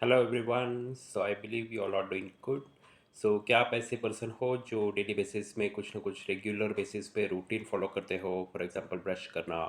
Hello everyone, so I believe you all are doing good. So क्या आप ऐसे person हो जो डेली बेसिस में कुछ ना कुछ रेगुलर बेसिस पे रूटीन फॉलो करते हो? फॉर एग्जांपल ब्रश करना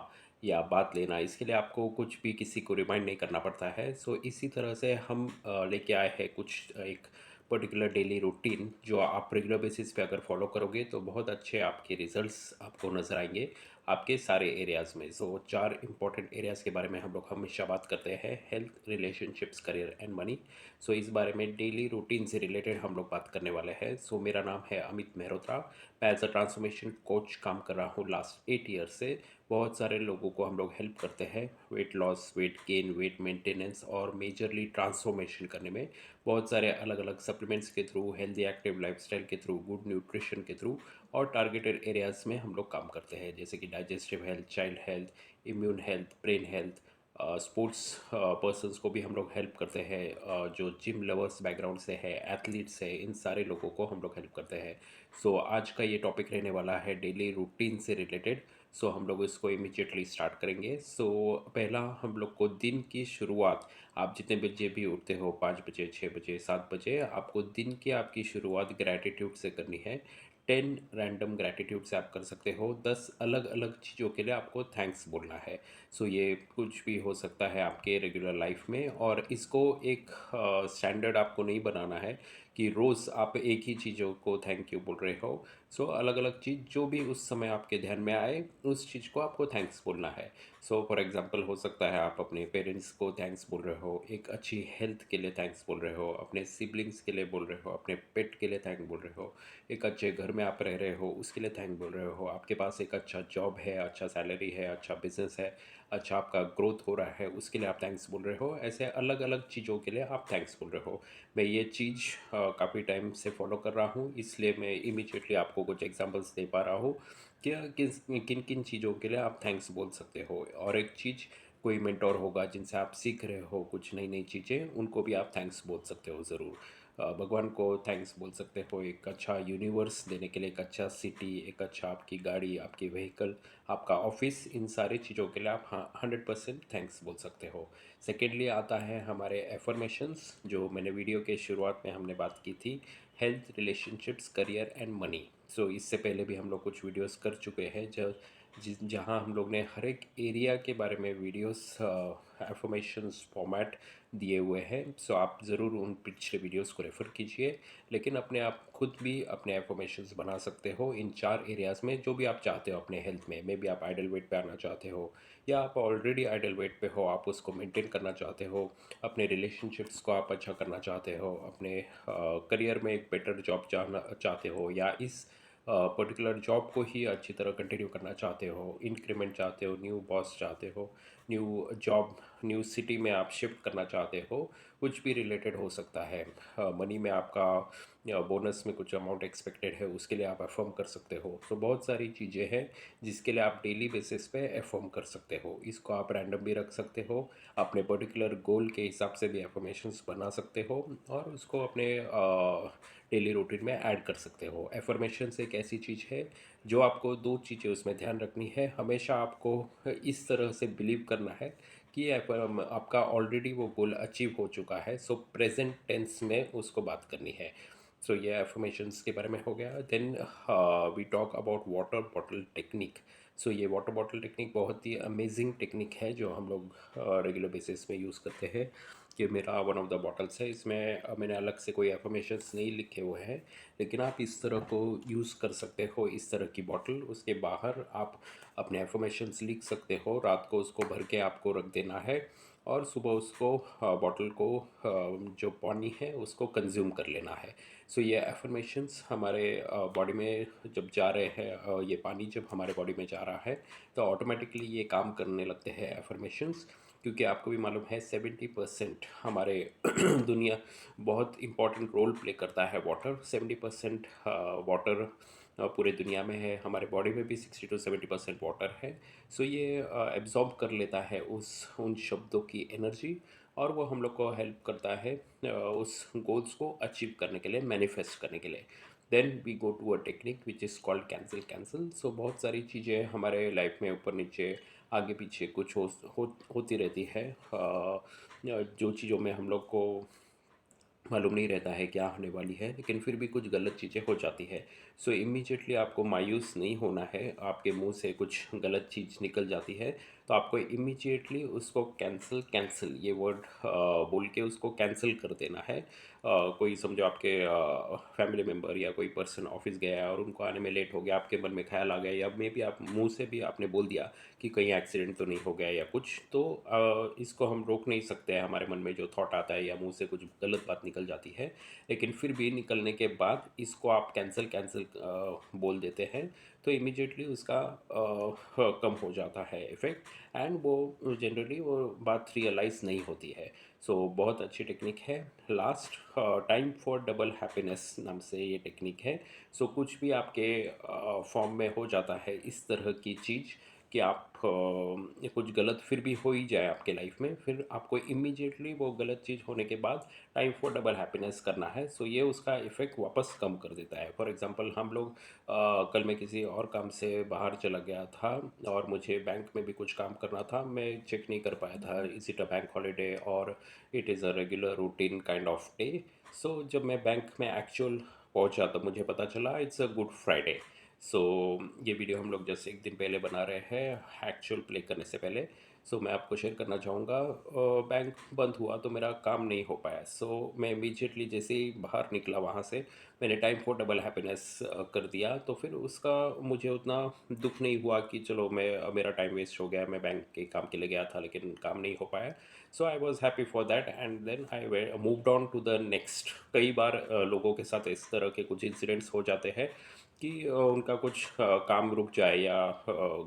या बात लेना, इसके लिए आपको कुछ भी किसी को रिमाइंड नहीं करना पड़ता है। सो इसी तरह से हम लेके आए हैं कुछ एक पर्टिकुलर डेली रूटीन जो आप रेगुलर बेसिस पे अगर फॉलो करोगे तो बहुत अच्छे आपके रिजल्ट्स आपको नज़र आएंगे आपके सारे एरियाज़ में। सो चार इंपॉर्टेंट एरियाज़ के बारे में हम लोग हमेशा बात करते हैं: health, relationships, career and money. So इस बारे में डेली रूटीन से रिलेटेड हम लोग बात करने वाले हैं। सो मेरा नाम है अमित मेहरोत्रा। मैं एज अ ट्रांसफॉर्मेशन कोच काम कर रहा हूँ लास्ट 8 ईयर से। बहुत सारे लोगों को हम लोग हेल्प करते हैं weight loss, weight gain, wait maintenance और मेजरली ट्रांसफॉर्मेशन करने में। बहुत सारे अलग अलग सप्लीमेंट्स के थ्रू, हेल्दी एक्टिव लाइफस्टाइल के थ्रू, गुड न्यूट्रिशन के थ्रू और टारगेटेड एरियाज़ में हम लोग काम करते हैं, जैसे कि digestive health, child health, immune health, brain health. Sports persons को भी हम लोग हेल्प करते हैं, जो जिम लवर्स बैकग्राउंड से है, एथलीट्स है, इन सारे लोगों को हम लोग हेल्प करते हैं। सो आज का ये टॉपिक रहने वाला है डेली रूटीन से रिलेटेड। सो हम लोग इसको इमीडिएटली स्टार्ट करेंगे। सो पहला हम लोग को दिन की शुरुआत, आप जितने बजे भी उठते हो, 5 बजे, 6 बजे, 7 बजे, आपको दिन की आपकी शुरुआत ग्रैटिट्यूड से करनी है। 10 रैंडम ग्रैटिट्यूड से आप कर सकते हो। 10 अलग अलग चीज़ों के लिए आपको थैंक्स बोलना है। सो ये कुछ भी हो सकता है आपके रेगुलर लाइफ में, और इसको एक स्टैंडर्ड आपको नहीं बनाना है कि रोज़ आप एक ही चीज़ों को थैंक यू बोल रहे हो। सो अलग अलग चीज़ जो भी उस समय आपके ध्यान में आए, उस चीज़ को आपको थैंक्स बोलना है। सो फॉर एग्जांपल हो सकता है आप अपने पेरेंट्स को थैंक्स बोल रहे हो, एक अच्छी हेल्थ के लिए थैंक्स बोल रहे हो, अपने सिबलिंग्स के लिए बोल रहे हो, अपने पेट के लिए थैंक बोल रहे हो, एक अच्छे घर में आप रह रहे हो उसके लिए थैंक बोल रहे हो, आपके पास एक अच्छा जॉब है, अच्छा सैलरी है, अच्छा बिजनेस है, अच्छा आपका ग्रोथ हो रहा है, उसके लिए आप थैंक्स बोल रहे हो। ऐसे अलग अलग चीज़ों के लिए आप थैंक्स बोल रहे हो। मैं ये चीज़ काफ़ी टाइम से फॉलो कर रहा हूँ, इसलिए मैं इमीडिएटली आपको कुछ एग्जांपल्स दे पा रहा हूँ कि किस किन किन चीज़ों के लिए आप थैंक्स बोल सकते हो। और एक चीज़, कोई मेंटोर होगा जिनसे आप सीख रहे हो कुछ नई नई चीज़ें, उनको भी आप थैंक्स बोल सकते हो ज़रूर। भगवान को थैंक्स बोल सकते हो एक अच्छा यूनिवर्स देने के लिए, एक अच्छा सिटी, एक अच्छा आपकी गाड़ी, आपकी व्हीकल, आपका ऑफिस, इन सारी चीज़ों के लिए आप हाँ 100% थैंक्स बोल सकते हो। सेकेंडली आता है हमारे एफर्मेशंस, जो मैंने वीडियो के शुरुआत में हमने बात की थी: health, relationships, career and money. So इससे पहले भी हम लोग कुछ वीडियोस कर चुके हैं जहाँ हम लोग ने हर एक एरिया के बारे में वीडियोस एफर्मेशंस फॉर्मेट दिए हुए हैं। सो आप ज़रूर उन पिछले वीडियोस को रेफ़र कीजिए, लेकिन अपने आप खुद भी अपने एफर्मेशंस बना सकते हो इन चार एरियाज़ में, जो भी आप चाहते हो अपने हेल्थ में। मे बी आप आइडल वेट पे आना चाहते हो, या आप ऑलरेडी आइडल वेट पे हो, आप उसको मेंटेन करना चाहते हो, अपने रिलेशनशिप्स को आप अच्छा करना चाहते हो, अपने करियर में एक बेटर जॉब चाहना चाहते हो, या इस पर्टिकुलर जॉब को ही अच्छी तरह कंटिन्यू करना चाहते हो, इंक्रीमेंट चाहते हो, न्यू बॉस चाहते हो, न्यू जॉब, न्यू सिटी में आप शिफ्ट करना चाहते हो, कुछ भी रिलेटेड हो सकता है। मनी में आपका बोनस में कुछ अमाउंट एक्सपेक्टेड है, उसके लिए आप अफर्म कर सकते हो। तो बहुत सारी चीज़ें हैं जिसके लिए आप डेली बेसिस पे अफर्म कर सकते हो। इसको आप रैंडम भी रख सकते हो, अपने पर्टिकुलर गोल के हिसाब से भी एफर्मेशंस बना सकते हो, और उसको अपने डेली रूटीन में ऐड कर सकते हो। एफर्मेशंस एक ऐसी चीज़ है जो आपको दो चीज़ें उसमें ध्यान रखनी है। हमेशा आपको इस तरह से बिलीव करना है कि आपका ऑलरेडी वो गोल अचीव हो चुका है। सो प्रेजेंट टेंस में उसको बात करनी है। सो ये एफर्मेशंस के बारे में हो गया। Then we talk about water bottle technique. So ये वाटर बॉटल टेक्निक बहुत ही अमेजिंग टेक्निक है जो हम लोग रेगुलर बेसिस में यूज़ करते हैं। कि मेरा वन ऑफ द बॉटल्स है, इसमें मैंने अलग से कोई एफर्मेशंस नहीं लिखे हुए हैं, लेकिन आप इस तरह को यूज़ कर सकते हो, इस तरह की बॉटल। उसके बाहर आप अपने एफर्मेशंस लिख सकते हो, रात को उसको भर के आपको रख देना है, और सुबह उसको बॉटल को जो पानी है उसको कंज्यूम कर लेना है। सो ये एफर्मेशंस हमारे बॉडी में जब जा रहे हैं, ये पानी जब हमारे बॉडी में जा रहा है, तो ऑटोमेटिकली ये काम करने लगते हैं एफर्मेशंस। क्योंकि आपको भी मालूम है 70% हमारे दुनिया बहुत इम्पॉर्टेंट रोल प्ले करता है वाटर। 70% वाटर पूरे दुनिया में है, हमारे बॉडी में भी 60 to 70% वाटर है। सो ये एब्जॉर्ब कर लेता है उन शब्दों की एनर्जी, और वो हम लोग को हेल्प करता है उस गोल्स को अचीव करने के लिए, मैनिफेस्ट करने के लिए। Then we go to a technique which is called cancel cancel. So बहुत सारी चीज़ें हमारे लाइफ में ऊपर नीचे, आगे पीछे कुछ होती रहती है, जो चीज़ों में हम लोग को मालूम नहीं रहता है क्या होने वाली है, लेकिन फिर भी कुछ गलत चीज़ें हो जाती है। सो इमीडिएटली आपको मायूस नहीं होना है। आपके मुंह से कुछ गलत चीज़ निकल जाती है तो आपको इमीडिएटली उसको कैंसिल कैंसिल ये वर्ड बोल के उसको कैंसिल कर देना है। कोई समझो आपके फैमिली मेम्बर या कोई पर्सन ऑफिस गया है और उनको आने में लेट हो गया, आपके मन में ख्याल आ गया या मे बी आप मुंह से भी आपने बोल दिया कि कहीं एक्सीडेंट तो नहीं हो गया या कुछ, तो इसको हम रोक नहीं सकते हैं। हमारे मन में जो थॉट आता है या मुंह से कुछ गलत बात निकल जाती है, लेकिन फिर भी निकलने के बाद इसको आप कैंसिल कैंसिल बोल देते हैं तो इमीडिएटली उसका कम हो जाता है इफ़ेक्ट। एंड वो जनरली वो बात रियलाइज़ नहीं होती है। सो बहुत अच्छी टेक्निक है। Last time for double happiness नाम से ये टेक्निक है। सो कुछ भी आपके फॉर्म में हो जाता है इस तरह की चीज़ कि आप कुछ गलत फिर भी हो ही जाए आपके लाइफ में, फिर आपको इमीडिएटली वो गलत चीज़ होने के बाद टाइम फॉर डबल हैप्पीनेस करना है। सो ये उसका इफ़ेक्ट वापस कम कर देता है। फॉर एग्जांपल हम लोग कल मैं किसी और काम से बाहर चला गया था और मुझे बैंक में भी कुछ काम करना था, मैं चेक नहीं कर पाया था is it a bank holiday और it is a regular routine kind of day. So जब मैं बैंक में एक्चुअल पहुंचा तो मुझे पता चला इट्स अ गुड फ्राइडे। सो ये वीडियो हम लोग जस्ट एक दिन पहले बना रहे हैं एक्चुअल प्ले करने से पहले। सो मैं आपको शेयर करना चाहूँगा, बैंक बंद हुआ तो मेरा काम नहीं हो पाया। सो मैं इमीजिएटली जैसे ही बाहर निकला वहाँ से मैंने टाइम फॉर डबल हैप्पीनेस कर दिया, तो फिर उसका मुझे उतना दुख नहीं हुआ कि चलो मैं मेरा टाइम वेस्ट हो गया, मैं बैंक के काम के लिए गया था लेकिन काम नहीं हो पाया। So I was happy for that and then I moved on to the next. कई बार लोगों के साथ इस तरह के कुछ इंसिडेंट्स हो जाते हैं कि उनका कुछ काम रुक जाए या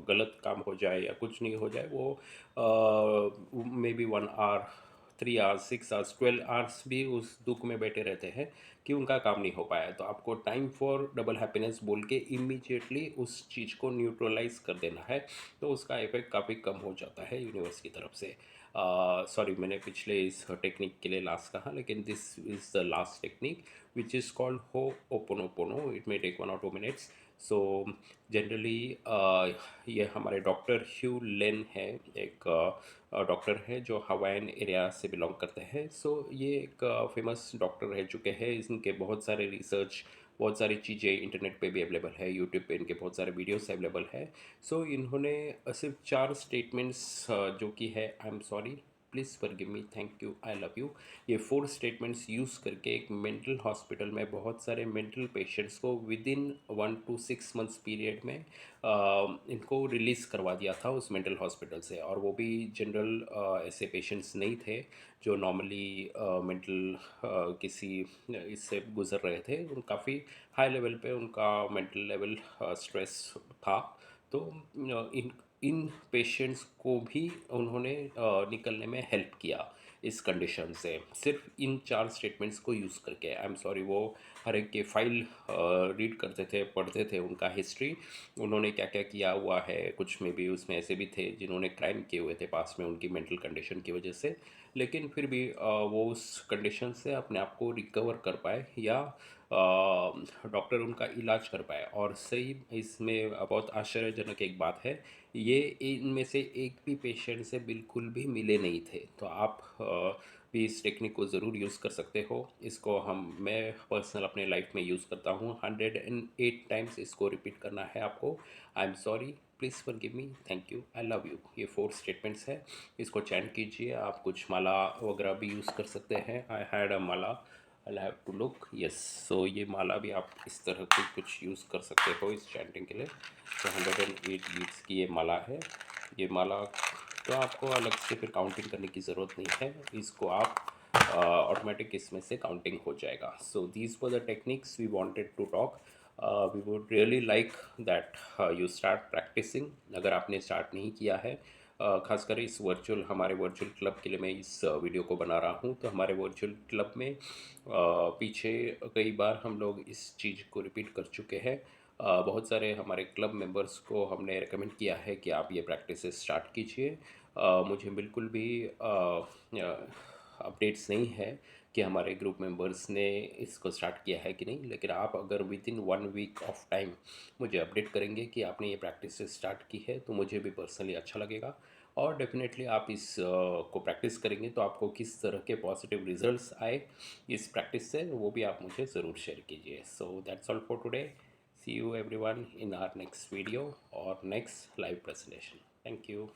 गलत काम हो जाए या कुछ नहीं हो जाए, वो may be 1 hour 3 hours 6 hours 12 hours भी उस दुख में बैठे रहते हैं कि उनका काम नहीं हो पाया। तो आपको टाइम फॉर डबल हैप्पीनेस बोल के इमीडिएटली उस चीज़ को न्यूट्रलाइज कर देना है, तो उसका इफेक्ट काफ़ी कम हो जाता है यूनिवर्स की तरफ से। सॉरी मैंने पिछले इस टेक्निक के लिए लास्ट कहा, लेकिन this is the last technique which is called Ho'oponopono. It may take 1 or 2 minutes. So generally ये हमारे डॉक्टर ह्यू लेन है, एक डॉक्टर है जो हवाईन एरिया से बिलोंग करते हैं। सो ये एक फेमस डॉक्टर रह चुके हैं। इनके बहुत सारे रिसर्च, बहुत सारी चीज़ें इंटरनेट पे भी अवेलेबल है, यूट्यूब पे इनके बहुत सारे वीडियोस अवेलेबल है। सो इन्होंने सिर्फ 4 स्टेटमेंट्स जो कि है I am sorry, please forgive me, thank you, I love you, ये 4 स्टेटमेंट्स यूज़ करके एक मेंटल हॉस्पिटल में बहुत सारे मेंटल पेशेंट्स को with in 1 to 6 months period में इनको रिलीज़ करवा दिया था उस मेंटल हॉस्पिटल से। और वो भी जनरल ऐसे पेशेंट्स नहीं थे जो नॉर्मली मेंटल किसी इससे गुजर रहे थे। उन काफ़ी हाई लेवल पे उनका मेंटल लेवल स्ट्रेस था। तो इन इन पेशेंट्स को भी उन्होंने निकलने में हेल्प किया इस कंडीशन से, सिर्फ इन 4 स्टेटमेंट्स को यूज़ करके। आई एम सॉरी, वो हर एक के फाइल रीड करते थे, पढ़ते थे उनका हिस्ट्री, उन्होंने क्या क्या किया हुआ है। कुछ में भी उसमें ऐसे भी थे जिन्होंने क्राइम किए हुए थे पास में उनकी मेंटल कंडीशन की वजह से, लेकिन फिर भी वो उस कंडीशन से अपने आप को रिकवर कर पाए या डॉक्टर उनका इलाज कर पाए। और सही इसमें बहुत आश्चर्यजनक एक बात है, ये इनमें से एक भी पेशेंट से बिल्कुल भी मिले नहीं थे। तो आप भी इस टेक्निक को ज़रूर यूज़ कर सकते हो। इसको मैं पर्सनल अपने लाइफ में यूज़ करता हूँ। 108 टाइम्स इसको रिपीट करना है आपको। I am sorry, please forgive me, thank you, I love you, ये 4 स्टेटमेंट्स है। इसको चैंट कीजिए। आप कुछ माला वगैरह भी यूज़ कर सकते हैं। I had a mala, I have to look, yes. So ये माला भी आप इस तरह की कुछ यूज़ कर सकते हो इस चैंटिंग के लिए। तो 108 बीट्स की ये माला है। ये माला तो आपको अलग से फिर काउंटिंग करने की ज़रूरत नहीं है, इसको आप ऑटोमेटिक इसमें से काउंटिंग हो जाएगा। So these were the techniques we wanted to talk. We would really like that you start practicing. अगर आपने स्टार्ट नहीं किया है, खासकर इस हमारे वर्चुअल क्लब के लिए मैं इस वीडियो को बना रहा हूँ। तो हमारे वर्चुअल क्लब में पीछे कई बार हम लोग इस चीज़ को रिपीट कर चुके हैं। बहुत सारे हमारे क्लब मेंबर्स को हमने रेकमेंड किया है कि आप ये प्रैक्टिस स्टार्ट कीजिए। मुझे बिल्कुल भी अपडेट्स नहीं है कि हमारे ग्रुप मेंबर्स ने इसको स्टार्ट किया है कि नहीं, लेकिन आप अगर within 1 week of time मुझे अपडेट करेंगे कि आपने ये प्रैक्टिस स्टार्ट की है तो मुझे भी पर्सनली अच्छा लगेगा। और डेफिनेटली आप इस को प्रैक्टिस करेंगे तो आपको किस तरह के पॉजिटिव रिजल्ट्स आए इस प्रैक्टिस से, वो भी आप मुझे ज़रूर शेयर कीजिए. So that's all for today. See you everyone in our next video और next live presentation. Thank you.